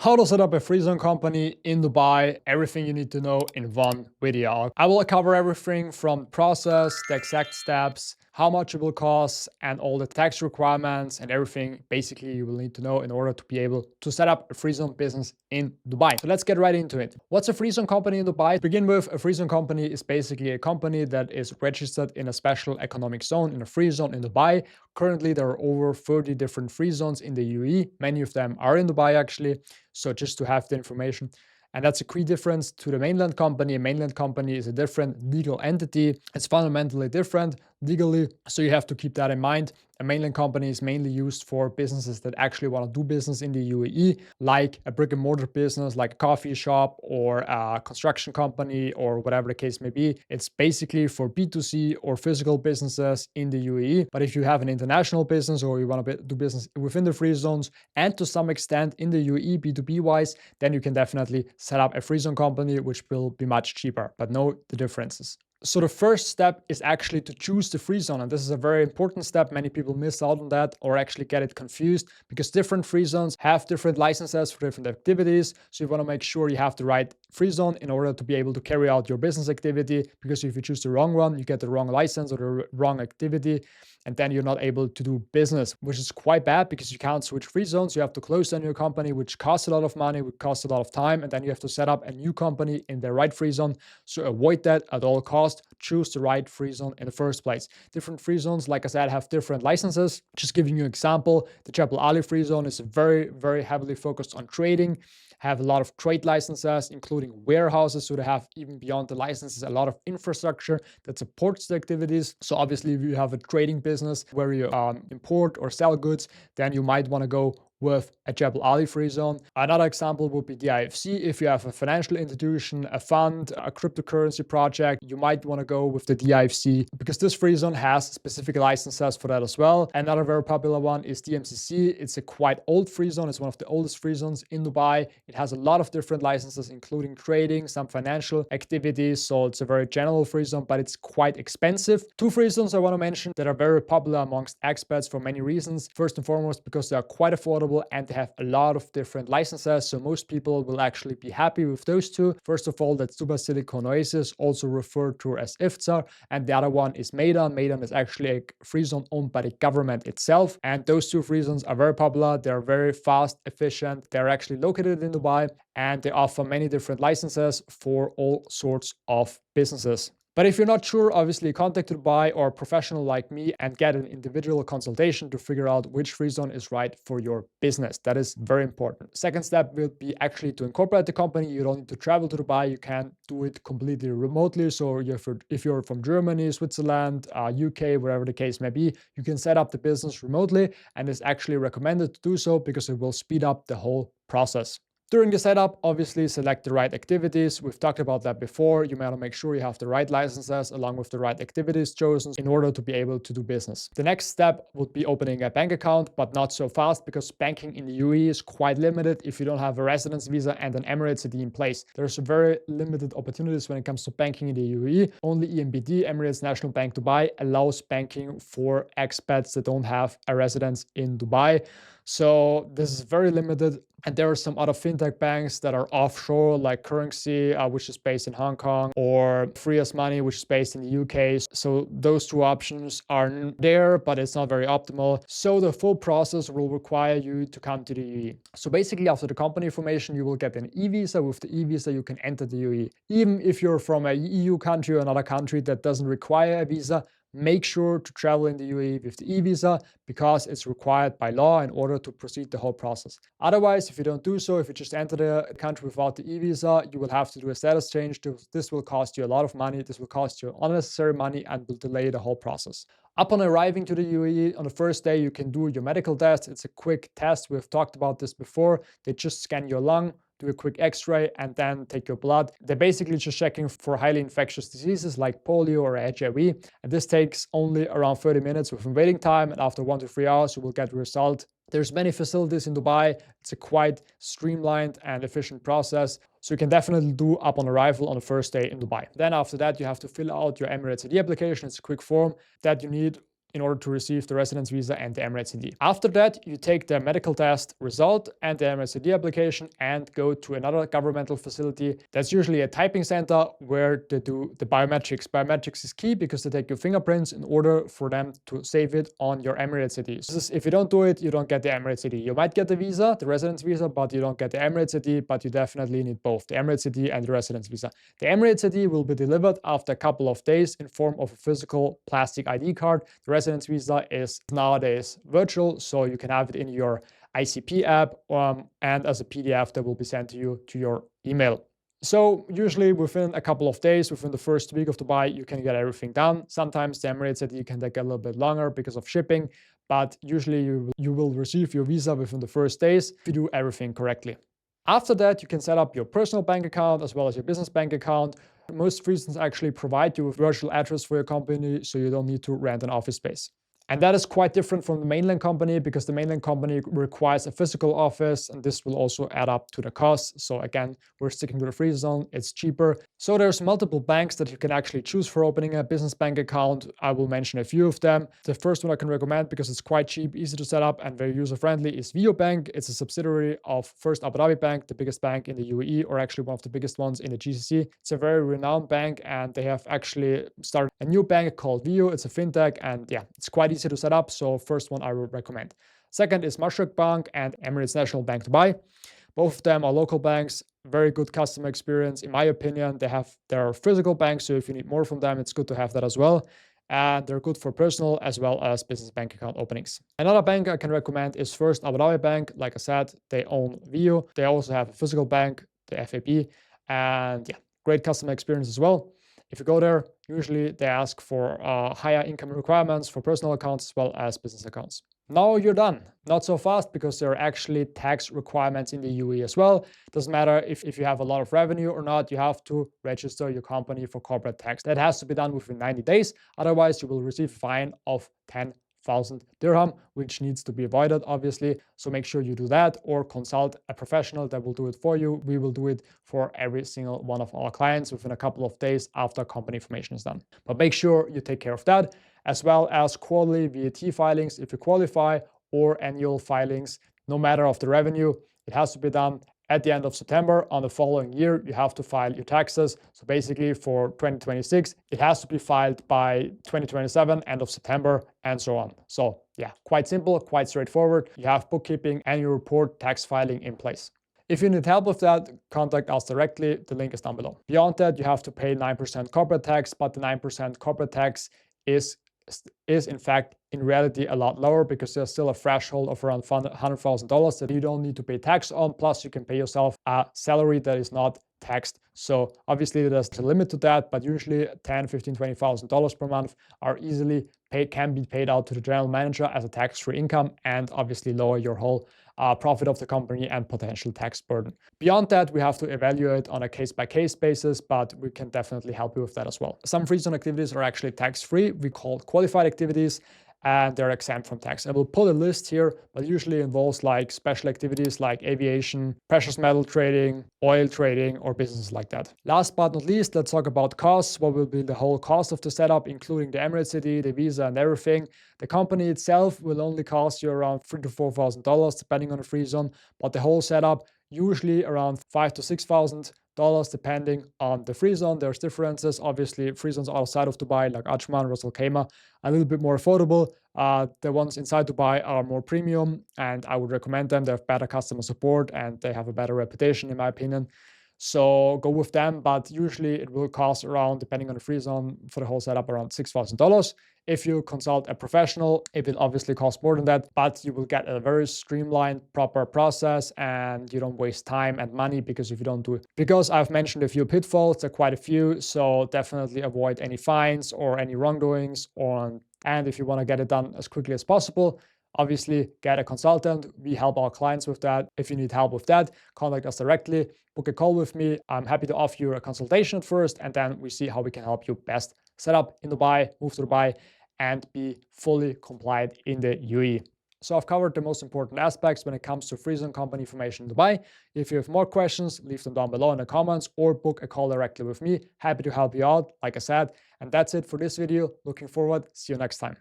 How to set up a Freezone company in Dubai, everything you need to know in one video. I will cover everything from process, the exact steps, how much it will cost, and all the tax requirements and everything basically you will need to know in order to be able to set up a Freezone business in Dubai. So let's get right into it. What's a Freezone company in Dubai? To begin with, a Freezone company is basically a company that is registered in a special economic zone, in a free zone in Dubai. Currently, there are over 30 different free zones in the UAE. Many of them are in Dubai actually. So just to have the information. And that's a key difference to the mainland company. A mainland company is a different legal entity. It's fundamentally different legally. So you have to keep that in mind. A mainland company is mainly used for businesses that actually want to do business in the UAE, like a brick and mortar business, like a coffee shop or a construction company or whatever the case may be. It's basically for B2C or physical businesses in the UAE. But if you have an international business or you want to do business within the free zones and to some extent in the UAE B2B wise, then you can definitely set up a free zone company, which will be much cheaper. But know the differences. So the first step is actually to choose the free zone. And this is a very important step. Many people miss out on that or actually get it confused because different free zones have different licenses for different activities. So you want to make sure you have the right free zone in order to be able to carry out your business activity. Because if you choose the wrong one, you get the wrong license or the wrong activity. And then you're not able to do business, which is quite bad because you can't switch free zones. You have to close down your company, which costs a lot of money, which costs a lot of time. And then you have to set up a new company in the right free zone. So avoid that at all costs. Choose the right free zone in the first place. Different free zones, like I said, have different licenses. Just giving you an example, the Jebel Ali free zone is very, very heavily focused on trading, have a lot of trade licenses, including warehouses. So they have, even beyond the licenses, a lot of infrastructure that supports the activities. So obviously, if you have a trading business where you import or sell goods, then you might want to go with a Jebel Ali free zone. Another example would be the IFC. If you have a financial institution, a fund, a cryptocurrency project, you might want to go with the DIFC because this free zone has specific licenses for that as well. Another very popular one is DMCC. It's a quite old free zone. It's one of the oldest free zones in Dubai. It has a lot of different licenses, including trading, some financial activities. So it's a very general free zone, but it's quite expensive. Two free zones I want to mention that are very popular amongst expats for many reasons. First and foremost, because they are quite affordable and they have a lot of different licenses. So most people will actually be happy with those two. First of all, that's Dubai Silicon Oasis, also referred to as IFTA. And the other one is Meydan. Meydan is actually a free zone owned by the government itself. And those two free zones are very popular. They're very fast, efficient. They're actually located in Dubai and they offer many different licenses for all sorts of businesses. But if you're not sure, obviously contact Dubai or a professional like me and get an individual consultation to figure out which free zone is right for your business. That is very important. Second step will be actually to incorporate the company. You don't need to travel to Dubai. You can do it completely remotely. So if you're from Germany, Switzerland, UK, wherever the case may be, you can set up the business remotely, and it's actually recommended to do so because it will speed up the whole process. During the setup, obviously select the right activities. We've talked about that before. You want to make sure you have the right licenses along with the right activities chosen in order to be able to do business. The next step would be opening a bank account, but not so fast because banking in the UAE is quite limited if you don't have a residence visa and an Emirates ID in place. There's very limited opportunities when it comes to banking in the UAE. Only EMBD, Emirates National Bank Dubai, allows banking for expats that don't have a residence in Dubai. So this is very limited. And there are some other fintech banks that are offshore, like Currency, which is based in Hong Kong, or Free as Money, which is based in the UK. So those two options are there, but it's not very optimal. So the full process will require you to come to the UAE. So basically, after the company information, you will get an eVisa. With the eVisa, you can enter the UAE. Even if you're from a EU country or another country that doesn't require a visa, make sure to travel in the UAE with the eVisa because it's required by law in order to proceed the whole process. Otherwise, if you don't do so, if you just enter the country without the eVisa, you will have to do a status change. This will cost you a lot of money. This will cost you unnecessary money and will delay the whole process. Upon arriving to the UAE, on the first day, you can do your medical test. It's a quick test. We've talked about this before. They just scan your lung, do a quick x-ray, and then take your blood. They're basically just checking for highly infectious diseases like polio or HIV. And this takes only around 30 minutes with a waiting time. And after 1 to 3 hours, you will get the result. There's many facilities in Dubai. It's a quite streamlined and efficient process. So you can definitely do upon arrival on the first day in Dubai. Then after that, you have to fill out your Emirates ID application. It's a quick form that you need in order to receive the residence visa and the Emirates ID. After that, you take the medical test result and the Emirates ID application and go to another governmental facility. That's usually a typing center where they do the biometrics. Biometrics is key because they take your fingerprints in order for them to save it on your Emirates ID. So if you don't do it, you don't get the Emirates ID. You might get the visa, the residence visa, but you don't get the Emirates ID, but you definitely need both, the Emirates ID and the residence visa. The Emirates ID will be delivered after a couple of days in form of a physical plastic ID card. The residence visa is nowadays virtual, so you can have it in your ICP app and as a PDF that will be sent to you to your email. So usually within a couple of days, within the first week of Dubai, you can get everything done. Sometimes the Emirates ID can take a little bit longer because of shipping, but usually you will receive your visa within the first days if you do everything correctly. After that, you can set up your personal bank account as well as your business bank account. Most Freezones actually provide you with virtual address for your company, so you don't need to rent an office space. And that is quite different from the mainland company because the mainland company requires a physical office, and this will also add up to the cost. So again, we're sticking to the Freezone, it's cheaper. So there's multiple banks that you can actually choose for opening a business bank account. I will mention a few of them. The first one I can recommend because it's quite cheap, easy to set up and very user-friendly is VO Bank. It's a subsidiary of First Abu Dhabi Bank, the biggest bank in the UAE, or actually one of the biggest ones in the GCC. It's a very renowned bank and they have actually started a new bank called VO. It's a fintech and yeah, it's quite easy to set up. So first one I would recommend. Second is Mashreq Bank and Emirates National Bank Dubai. Both of them are local banks, very good customer experience. In my opinion, they have their physical banks. So if you need more from them, it's good to have that as well. And they're good for personal as well as business bank account openings. Another bank I can recommend is First Abu Dhabi Bank. Like I said, they own VO. They also have a physical bank, the FAB, and yeah, great customer experience as well. If you go there, usually they ask for higher income requirements for personal accounts as well as business accounts. Now you're done. Not so fast because there are actually tax requirements in the UAE as well. Doesn't matter if you have a lot of revenue or not, you have to register your company for corporate tax. That has to be done within 90 days. Otherwise, you will receive a fine of 10,000 dirham, which needs to be avoided, obviously. So make sure you do that or consult a professional that will do it for you. We will do it for every single one of our clients within a couple of days after company information is done. But make sure you take care of that, as well as quarterly VAT filings if you qualify, or annual filings, no matter of the revenue. It has to be done at the end of September. On the following year, you have to file your taxes. So basically for 2026, it has to be filed by 2027, end of September, and so on. So yeah, quite simple, quite straightforward. You have bookkeeping, annual report, tax filing in place. If you need help with that, contact us directly. The link is down below. Beyond that, you have to pay 9% corporate tax, but the 9% corporate tax is in fact in reality a lot lower because there's still a threshold of around $100,000 that you don't need to pay tax on. Plus you can pay yourself a salary that is not taxed. So obviously there's a limit to that, but usually $10,000, $15,000, $20,000 per month are easily can be paid out to the general manager as a tax-free income and obviously lower your whole profit of the company and potential tax burden. Beyond that, we have to evaluate on a case-by-case basis, but we can definitely help you with that as well. Some Freezone activities are actually tax-free. We call qualified activities, and they're exempt from tax. I will put a list here, but usually involves like special activities like aviation, precious metal trading, oil trading, or businesses like that. Last but not least, let's talk about costs. What will be the whole cost of the setup, including the Emirates ID, the visa, and everything. The company itself will only cost you around $3,000 to $4,000, depending on the Freezone, but the whole setup usually around $5,000 to $6,000, depending on the Freezone. There's differences. Obviously, Freezones outside of Dubai, like Ajman, Ras Al Khaimah, a little bit more affordable. The ones inside Dubai are more premium, and I would recommend them. They have better customer support, and they have a better reputation, in my opinion. So go with them, but usually it will cost around, depending on the Freezone, for the whole setup, around $6,000. If you consult a professional, it will obviously cost more than that, but you will get a very streamlined, proper process, and you don't waste time and money because if you don't do it. Because I've mentioned a few pitfalls, there are quite a few, so definitely avoid any fines or any wrongdoings. And if you want to get it done as quickly as possible, obviously get a consultant. We help our clients with that. If you need help with that, contact us directly, book a call with me. I'm happy to offer you a consultation at first, and then we see how we can help you best set up in Dubai, move to Dubai, and be fully compliant in the UAE. So I've covered the most important aspects when it comes to Freezone company information in Dubai. If you have more questions, leave them down below in the comments or book a call directly with me. Happy to help you out, like I said. And that's it for this video. Looking forward. See you next time.